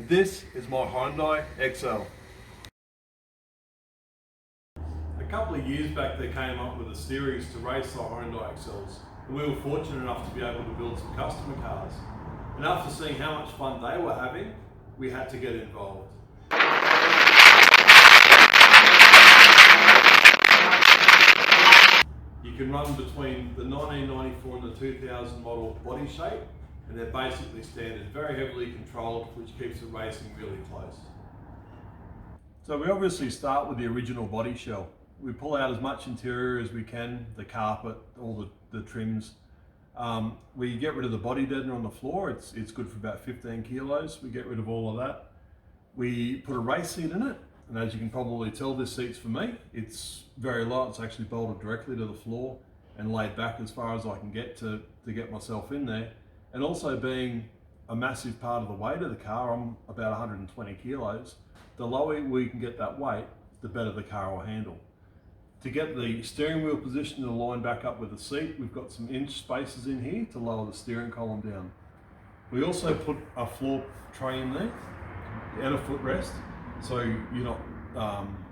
and this is my Hyundai Excel. A couple of years back they came up with a series to race the Hyundai Excels, and we were fortunate enough to be able to build some customer cars. And after seeing how much fun they were having, we had to get involved. You can run between the 1994 and the 2000 model body shape, and they're basically standard, very heavily controlled, which keeps the racing really close. So we obviously start with the original body shell. We pull out as much interior as we can, the carpet, all the trims. We get rid of the body deadener on the floor. It's good for about 15 kilos. We get rid of all of that. We put a race seat in it, and as you can probably tell, this seat's for me. It's very light. It's actually bolted directly to the floor and laid back as far as I can get to get myself in there. And also being a massive part of the weight of the car, I'm about 120 kilos. The lower we can get that weight, the better the car will handle. To get the steering wheel position to line back up with the seat, we've got some inch spaces in here to lower the steering column down. We also put a floor tray in there and a footrest, so you're not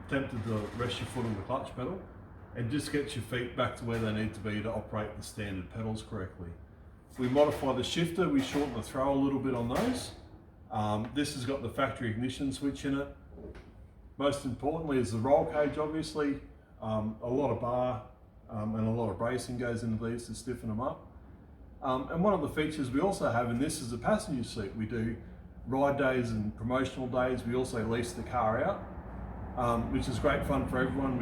tempted to rest your foot on the clutch pedal, and just get your feet back to where they need to be to operate the standard pedals correctly. We modify the shifter, we shorten the throw a little bit on those. This has got the factory ignition switch in it. Most importantly is the roll cage, obviously. A lot of bar and a lot of bracing goes into these to stiffen them up. And one of the features we also have in this is a passenger seat. We do ride days and promotional days. We also lease the car out, which is great fun for everyone.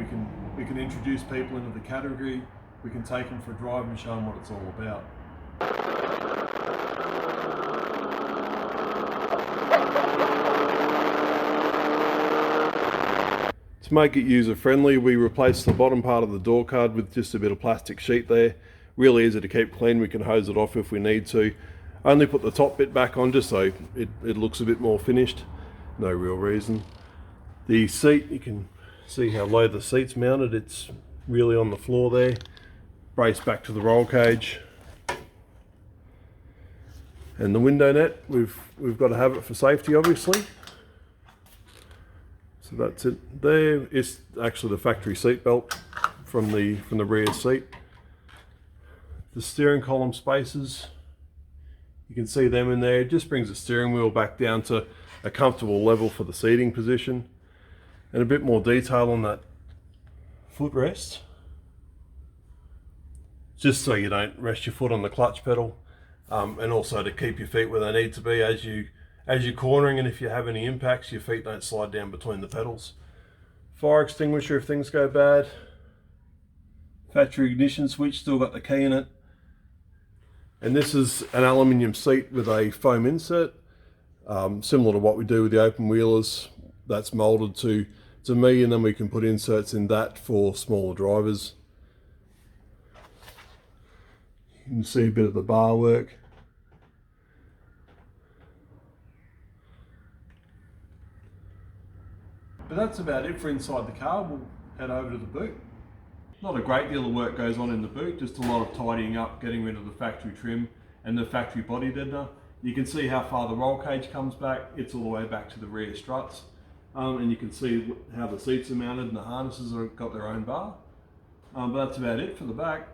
We can introduce people into the category. We can take them for a drive and show them what it's all about. To make it user friendly, we replaced the bottom part of the door card with just a bit of plastic sheet there. Really easy to keep clean. We can hose it off if we need to. Only put the top bit back on just so it looks a bit more finished. No real reason. The seat, you can see how low the seat's mounted. It's really on the floor there. Brace back to the roll cage. And the window net, we've got to have it for safety, obviously. So that's it there. It's actually the factory seat belt from the rear seat. The steering column spaces, you can see them in there. It just brings the steering wheel back down to a comfortable level for the seating position. And a bit more detail on that footrest, just so you don't rest your foot on the clutch pedal. And also to keep your feet where they need to be as you're cornering, and if you have any impacts, your feet don't slide down between the pedals. Fire extinguisher if things go bad. Factory ignition switch, still got the key in it. And this is an aluminium seat with a foam insert, similar to what we do with the open wheelers. That's molded to me, and then we can put inserts in that for smaller drivers. You can see a bit of the bar work. But that's about it for inside the car. We'll head over to the boot. Not a great deal of work goes on in the boot, just a lot of tidying up, getting rid of the factory trim and the factory body deadener. You can see how far the roll cage comes back. It's all the way back to the rear struts. And you can see how the seats are mounted and the harnesses have got their own bar. But that's about it for the back.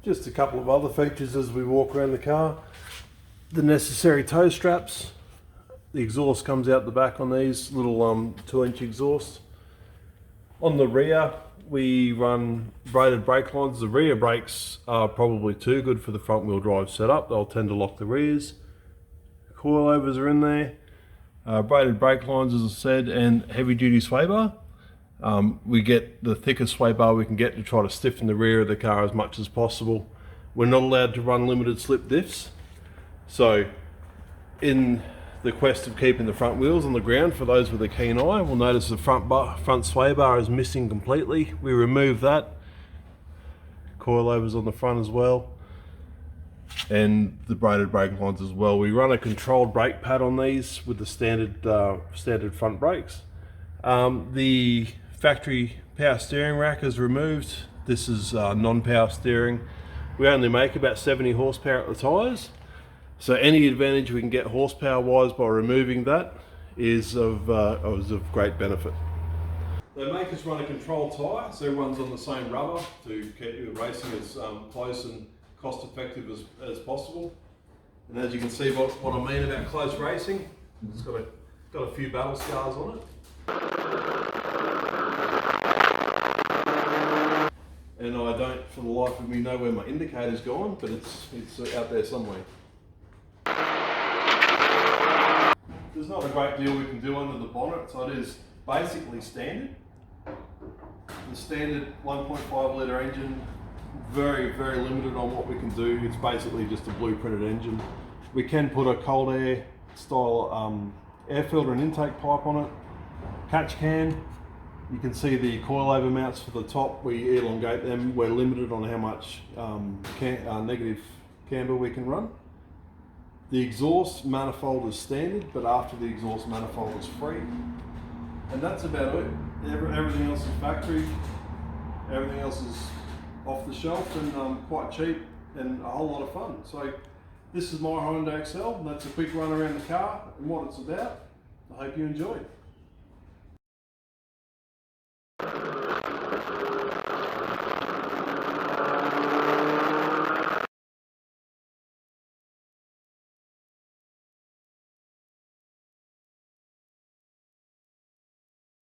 Just a couple of other features as we walk around the car. The necessary toe straps. The exhaust comes out the back on these little 2-inch exhausts. On the rear, we run braided brake lines. The rear brakes are probably too good for the front wheel drive setup. They'll tend to lock the rears. Coilovers are in there. Braided brake lines, as I said, and heavy duty sway bar. We get the thickest sway bar we can get to try to stiffen the rear of the car as much as possible. We're not allowed to run limited slip diffs. So in the quest of keeping the front wheels on the ground, for those with a keen eye, will notice the front sway bar is missing completely. We remove that. Coilovers on the front as well, and the braided brake lines as well. We run a controlled brake pad on these with the standard front brakes. The factory power steering rack is removed. This is non-power steering. We only make about 70 horsepower at the tyres. So any advantage we can get horsepower wise by removing that is of great benefit. They make us run a control tyre, so everyone's on the same rubber to keep your racing as close and cost effective as possible. And as you can see what I mean about close racing, it's got a few battle scars on it. And I don't, for the life of me, know where my indicator's gone, but it's out there somewhere. There's not a great deal we can do under the bonnet, so it is basically standard. The standard 1.5 litre engine, very, very limited on what we can do. It's basically just a blueprinted engine. We can put a cold air style air filter and intake pipe on it. Catch can. You can see the coilover mounts for the top. We elongate them. We're limited on how much negative camber we can run. The exhaust manifold is standard, but after the exhaust manifold is free. And that's about it. Everything else is factory. Everything else is off the shelf and quite cheap and a whole lot of fun. So this is my Hyundai Excel. That's a quick run around the car and what it's about. I hope you enjoyed.